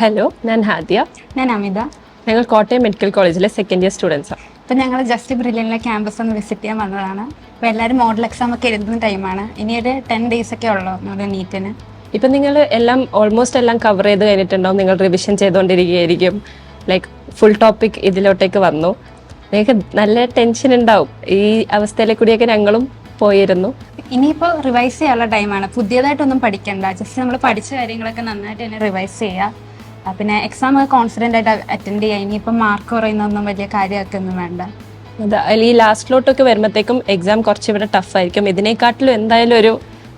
Hello, ഞാൻ ഹാദിയ. ഞാൻ അമിത. ഞങ്ങൾ കോട്ടയം മെഡിക്കൽ കോളേജിലെ സെക്കൻഡ് ഇയർ സ്റ്റുഡൻസാണ്. ഇപ്പം ഞങ്ങൾ ജസ്റ്റ് ബ്രില്യനിലെ ക്യാമ്പസ് ഒന്ന് വിസിറ്റ് ചെയ്യാൻ വന്നതാണ്. അപ്പോൾ എല്ലാവരും മോഡൽ എക്സാം ഒക്കെ എഴുതുന്ന ടൈമാണ്. ഇനി ഒരു 10 days ഒക്കെ ഉള്ളൂ നമ്മുടെ നീറ്റിന്. ഇപ്പം നിങ്ങൾ എല്ലാം ഓൾമോസ്റ്റ് എല്ലാം കവർ ചെയ്ത് കഴിഞ്ഞിട്ടുണ്ടാവും. നിങ്ങൾ റിവിഷൻ ചെയ്തുകൊണ്ടിരിക്കുകയായിരിക്കും. ലൈക്ക് ഫുൾ ടോപ്പിക് ഇതിലോട്ടേക്ക് വന്നു. നിങ്ങൾക്ക് നല്ല ടെൻഷൻ ഉണ്ടാവും. ഈ അവസ്ഥയിലെ കൂടിയൊക്കെ ഞങ്ങളും പോയിരുന്നു. ഇനിയിപ്പോൾ റിവൈസ് ചെയ്യാനുള്ള ടൈമാണ്. പുതിയതായിട്ടൊന്നും പഠിക്കണ്ട. ജസ്റ്റ് നമ്മൾ പഠിച്ച കാര്യങ്ങളൊക്കെ നന്നായിട്ട് തന്നെ റിവൈസ് ചെയ്യുക. പിന്നെ എക്സാം ഒക്കെ കോൺഫിഡൻ്റ് ആയിട്ട് അറ്റൻഡ് ചെയ്യുക. ഇനിയിപ്പം മാർക്ക് കുറയുന്നൊന്നും വലിയ കാര്യമാക്കൊന്നും വേണ്ട. ഈ ലാസ്റ്റിലോട്ടൊക്കെ വരുമ്പോഴത്തേക്കും എക്സാം കുറച്ച് ഇവിടെ ടഫായിരിക്കും. ഇതിനെക്കാട്ടിലും എന്തായാലും ഒരു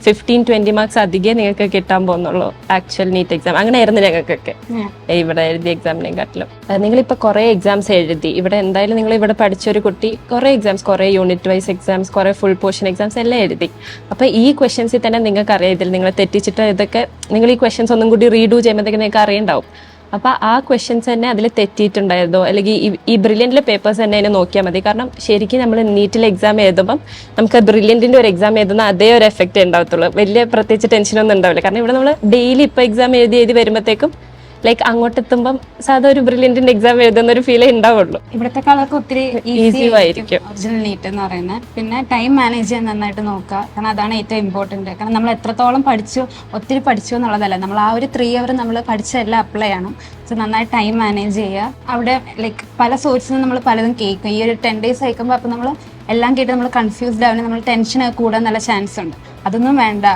15-20 മാർക്സ് അധികം നിങ്ങൾക്ക് കിട്ടാൻ പോകുന്നുള്ളൂ ആക്ച്വൽ നീറ്റ് എക്സാം. അങ്ങനെയായിരുന്നു ഞങ്ങൾക്കൊക്കെ ഇവിടെ എഴുതിയ എക്സാമിനെക്കാട്ടിലും. നിങ്ങളിപ്പോൾ കുറേ എക്സാംസ് എഴുതി. ഇവിടെ എന്തായാലും നിങ്ങൾ ഇവിടെ പഠിച്ചൊരു കുട്ടി കുറേ എക്സാംസ്, കുറേ യൂണിറ്റ് വൈസ് എക്സാംസ്, കുറേ ഫുൾ പോർഷൻ എക്സാംസ് എല്ലാം എഴുതി. അപ്പോൾ ഈ ക്വസ്റ്റ്യൻസിൽ തന്നെ നിങ്ങൾക്ക് അറിയാം ഇതിൽ നിങ്ങൾ തെറ്റിച്ചിട്ട് ഇതൊക്കെ നിങ്ങൾ ഈ ക്വസ്റ്റ്യൻസ് ഒന്നും കൂടി റീഡു ചെയ്യുമ്പോഴത്തേക്ക് നിങ്ങൾക്ക് അറിയുണ്ടാവും. അപ്പോൾ ആ ക്വസ്റ്റ്യൻസ് തന്നെ അതിൽ തെറ്റിയിട്ടുണ്ടായിരുന്നോ, അല്ലെങ്കിൽ ഈ ബ്രില്യൻറ്റിലെ പേപ്പേഴ്സ് തന്നെ അതിനെ നോക്കിയാൽ മതി. കാരണം ശരിക്കും നമ്മൾ നീറ്റിൽ എക്സാം എഴുതുമ്പം നമുക്ക് ബ്രില്യൻറ്റിൻ്റെ ഒരു എക്സാം എഴുതുന്ന അതേ ഒരു എഫക്റ്റ് ഉണ്ടാവത്തുള്ളൂ. വലിയ പ്രത്യേകിച്ച് ടെൻഷനൊന്നും ഉണ്ടാവില്ല. കാരണം ഇവിടെ നമ്മൾ ഡെയിലി ഇപ്പോൾ എക്സാം എഴുതി വരുമ്പോഴത്തേക്കും ലൈക്ക് അങ്ങോട്ടെത്തുമ്പം സാധാ ഒരു ബ്രില്യൻറ്റിൻ്റെ എക്സാം എഴുതുന്ന ഒരു ഫീലേ ഉണ്ടാവുള്ളൂ. ഇവിടത്തെക്കാളൊക്കെ ഒത്തിരി ഈസി ആയിരിക്കും ഒറിജിനൽ നീറ്റ് എന്ന് പറയുന്നത്. പിന്നെ ടൈം മാനേജ് ചെയ്യാൻ നന്നായിട്ട് നോക്കുക. കാരണം അതാണ് ഏറ്റവും ഇമ്പോർട്ടൻറ്റ്. കാരണം നമ്മൾ എത്രത്തോളം ഒത്തിരി പഠിച്ചു എന്നുള്ളതല്ല, നമ്മൾ ആ ഒരു 3 hour നമ്മൾ പഠിച്ചതെല്ലാം അപ്ലൈ ചെയ്യണം. സോ നന്നായിട്ട് ടൈം മാനേജ് ചെയ്യുക. അവിടെ ലൈക്ക് പല സോഴ്സിൽ നിന്ന് നമ്മൾ പലതും കേൾക്കും. ഈ ഒരു 10 days അയക്കുമ്പോൾ അപ്പോൾ നമ്മൾ എല്ലാം കേട്ട് നമ്മൾ കൺഫ്യൂസ്ഡ് ആവുന്ന, നമ്മൾ ടെൻഷൻ കൂടാൻ നല്ല ചാൻസ് ഉണ്ട്. അതൊന്നും വേണ്ട.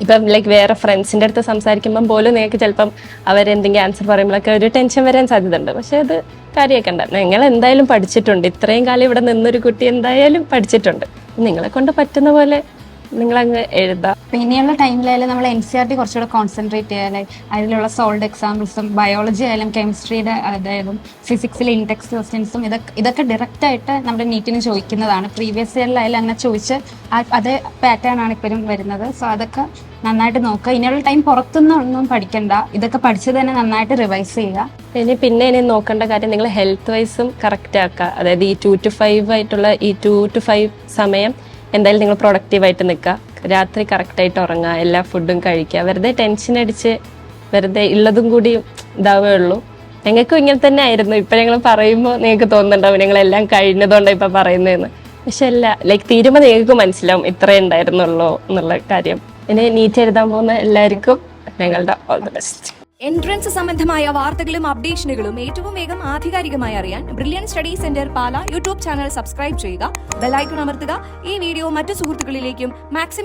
ഇപ്പം ലൈക്ക് വേറെ ഫ്രണ്ട്സിൻ്റെ അടുത്ത് സംസാരിക്കുമ്പം പോലും നിങ്ങൾക്ക് ചിലപ്പം അവരെന്തെങ്കിലും ആൻസർ പറയുമ്പോഴൊക്കെ ഒരു ടെൻഷൻ വരാൻ സാധ്യതയുണ്ട്. പക്ഷെ അത് കാര്യമാക്കണ്ട. നിങ്ങൾ എന്തായാലും പഠിച്ചിട്ടുണ്ട്. ഇത്രയും കാലം ഇവിടെ നിന്നൊരു കുട്ടി എന്തായാലും പഠിച്ചിട്ടുണ്ട്. നിങ്ങളെ കൊണ്ട് പറ്റുന്ന പോലെ നിങ്ങളങ്ങ് എഴുതാം. ഇനിയുള്ള ടൈമിലായാലും നമ്മൾ NCERT കുറച്ചുകൂടെ കോൺസെൻട്രേറ്റ് ചെയ്യാൻ, അതിലുള്ള സോൾഡ് എക്സാമ്പിൾസും ബയോളജി ആയാലും കെമിസ്ട്രിയുടെ അതായത് ഫിസിക്സിലെ ഇൻടെക്സ്റ്റ് ക്വസ്റ്റ്യൻസും ഇതൊക്കെ ഡയറക്റ്റ് ആയിട്ട് നമ്മുടെ നീറ്റിന് ചോദിക്കുന്നതാണ്. പ്രീവിയസ് ഇയറിലായാലും അങ്ങനെ ചോദിച്ച് അതേ പാറ്റേൺ ആണ് ഇപ്പോഴും വരുന്നത്. സോ അതൊക്കെ നന്നായിട്ട് നോക്കുക. ഇനിയുള്ള ടൈം പുറത്തുനിന്നൊന്നും പഠിക്കണ്ട. ഇതൊക്കെ പഠിച്ചത് തന്നെ നന്നായിട്ട് റിവൈസ് ചെയ്യുക. പിന്നെ ഇനി നോക്കേണ്ട കാര്യം നിങ്ങൾ ഹെൽത്ത് വൈസും കറക്റ്റ് ആക്കുക. അതായത് ഈ 2 to 5 ആയിട്ടുള്ള ഈ 2 to 5 സമയം എന്തായാലും നിങ്ങൾ പ്രൊഡക്റ്റീവായിട്ട് നിൽക്കുക. രാത്രി കറക്റ്റായിട്ട് ഉറങ്ങുക, എല്ലാ ഫുഡും കഴിക്കുക. വെറുതെ ടെൻഷൻ അടിച്ച് വെറുതെ ഉള്ളതും കൂടി ഇതാവേ ഉള്ളൂ. ഞങ്ങൾക്കും ഇങ്ങനെ തന്നെ ആയിരുന്നു. ഇപ്പം ഞങ്ങൾ പറയുമ്പോൾ നിങ്ങൾക്ക് തോന്നുന്നുണ്ടാവും ഞങ്ങളെല്ലാം കഴിഞ്ഞതുകൊണ്ടാണ് ഇപ്പം പറയുന്നതെന്ന്. പക്ഷെ അല്ല, ലൈക്ക് തീരുമ്പോൾ നിങ്ങൾക്ക് മനസ്സിലാവും ഇത്രേ ഉണ്ടായിരുന്നുള്ളൂ എന്നുള്ള കാര്യം. ഇനി നീറ്റ് എഴുതാൻ പോകുന്ന എല്ലാവർക്കും ഞങ്ങളുടെ ഓൾ ദി ബെസ്റ്റ്. എൻട്രൻസ് സംബന്ധമായ വാർത്തകളും അപ്ഡേഷനുകളും ഏറ്റവും വേഗം ആധികാരികമായി അറിയാൻ ബ്രില്യൻ സ്റ്റഡി സെന്റർ പാല യൂട്യൂബ് ചാനൽ സബ്സ്ക്രൈബ് ചെയ്യുക, ബെൽ ഐക്കൺ അമർത്തുക. ഈ വീഡിയോ മറ്റു സുഹൃത്തുക്കളിലേക്കും മാക്സിമം